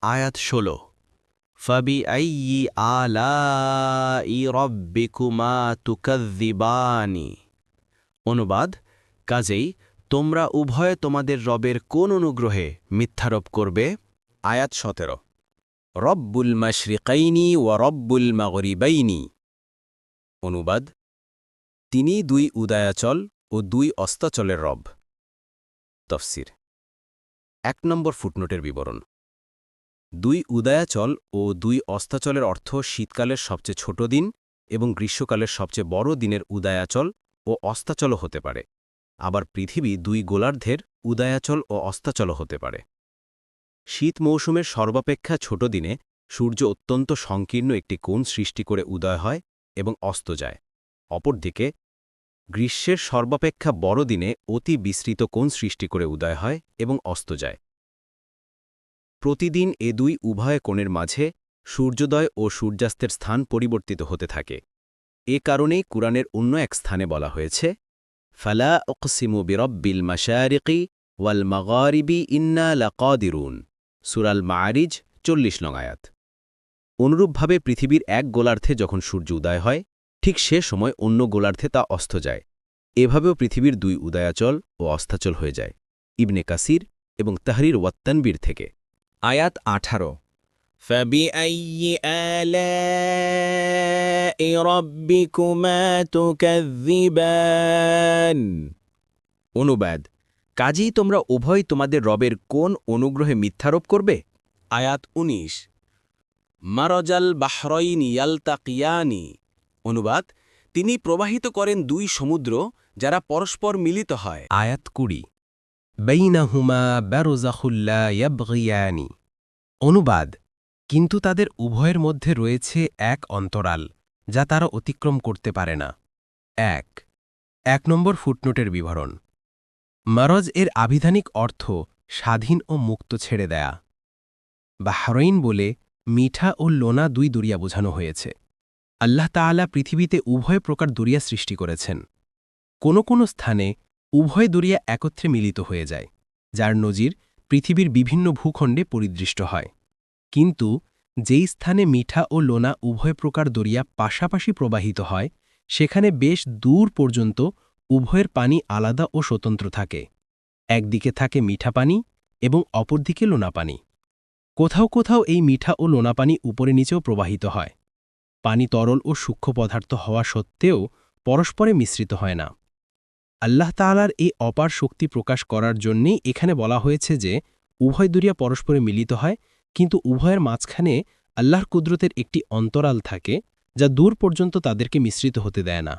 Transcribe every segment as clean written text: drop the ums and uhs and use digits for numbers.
আয়াত ১৬ ফাবিআইয়ি আলাই রব্বিকুমা তুকাযযিবানি। অনুবাদ, কাজেই তোমরা উভয়ে তোমাদের রবের কোন অনুগ্রহে মিথ্যারোপ করবে? আয়াত ১৭ রব্বুল মাশরিকাইনি ওয়া রব্বুল মাগরিবাইনি। অনুবাদ, তিনি দুই উদয়াচল ও দুই অস্তাচলের রব। তফসির ১ নম্বর ফুটনোটের বিবরণ। দুই উদয়াচল ও দুই অস্তাচলের অর্থ শীতকালের সবচেয়ে ছোট দিন এবং গ্রীষ্মকালের সবচেয়ে বড় দিনের উদয়াচল ও অস্তাচলও হতে পারে। আবার পৃথিবী দুই গোলার্ধের উদয়াচল ও অস্তাচলও হতে পারে। শীত মৌসুমের সর্বাপেক্ষা ছোট দিনে সূর্য অত্যন্ত সংকীর্ণ একটি কোণ সৃষ্টি করে উদয় হয় এবং অস্ত যায়। অপরদিকে গ্রীষ্মের সর্বাপেক্ষা বড় দিনে অতি বিস্তৃত কোণ সৃষ্টি করে উদয় হয় এবং অস্ত যায়। প্রতিদিন এ দুই উভয় কোণের মাঝে সূর্যোদয় ও সূর্যাস্তের স্থান পরিবর্তিত হতে থাকে। এ কারণেই কুরআনের অন্য এক স্থানে বলা হয়েছে, ফালা উকসিমু বিরব্বিল মাশারিকি ওয়াল মাগারিবি ইন্না লাকাদিরুন। সূরাল মাআরিজ ৪০ নং আয়াত। অনুরূপভাবে পৃথিবীর এক গোলার্ধে যখন সূর্য উদয় হয়, ঠিক সে সময় অন্য গোলার্ধে তা অস্ত যায়। এভাবেও পৃথিবীর দুই উদয়াচল ও অস্তাচল হয়ে যায়। ইবনে কাসির এবং তাহরির ওয়াত্তানবীর থেকে। আয়াত ১৮ ফাবিআইয়ি আলাই রব্বিকুমা তুকাযযিবান। অনুবাদ, কাজেই তোমরা উভয় তোমাদের রবের কোন অনুগ্রহে মিথ্যারোপ করবে? আয়াত ১৯ মারজাল বাহরাইনি ইয়ালতাকিয়ানি। অনুবাদ, তিনি প্রবাহিত করেন দুই সমুদ্র যারা পরস্পর মিলিত হয়। আয়াত ২০ বাইনাহুমা বারযাখুল্লা ইয়াবগিয়ানি। অনুবাদ, কিন্তু তাদের উভয়ের মধ্যে রয়েছে এক অন্তরাল যা তারা অতিক্রম করতে পারে না। ১ নম্বর ফুটনোটের বিবরণ। মারজ এর আবিধানিক অর্থ স্বাধীন ও মুক্ত ছেড়ে দেয়া। বাহরাইন বলে মিঠা ও লোনা দুই দরিয়া বোঝানো হয়েছে। আল্লাহ তাআলা পৃথিবীতে উভয় প্রকার দরিয়া সৃষ্টি করেছেন। কোনো কোনো স্থানে উভয় দরিয়া একত্রে মিলিত হয়ে যায়, যার নজির পৃথিবীর বিভিন্ন ভূখণ্ডে পরিদৃষ্ট হয়। কিন্তু যেই স্থানে মিঠা ও লোনা উভয় প্রকার দরিয়া পাশাপাশি প্রবাহিত হয়, সেখানে বেশ দূর পর্যন্ত উভয়ের পানি আলাদা ও স্বতন্ত্র থাকে। একদিকে থাকে মিঠা পানি এবং অপরদিকে লোনা পানি। কোথাও কোথাও এই মিঠা ও লোনা পানি উপরে নিচেও প্রবাহিত হয়। পানি তরল ও সূক্ষ্ম পদার্থ হওয়া সত্ত্বেও পরস্পরে মিশ্রিত হয় না। আল্লাহ তাআলার এই অপার শক্তি প্রকাশ করার জন্যেই এখানে বলা হয়েছে যে উভয় দরিয়া পরস্পরে মিলিত হয়, কিন্তু উভয়ের মাঝখানে আল্লাহর কুদরতের একটি অন্তরাল থাকে যা দূর পর্যন্ত তাদেরকে মিশ্রিত হতে দেয় না।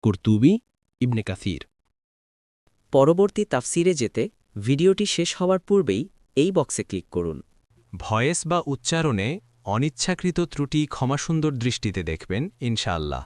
কুরতুবী, ইবনে কাসির। পরবর্তী তাফসিরে যেতে ভিডিওটি শেষ হওয়ার পূর্বেই এই বক্সে ক্লিক করুন। ভয়েস বা উচ্চারণে অনিচ্ছাকৃত ত্রুটি ক্ষমাসুন্দর দৃষ্টিতে দেখবেন ইনশাআল্লাহ।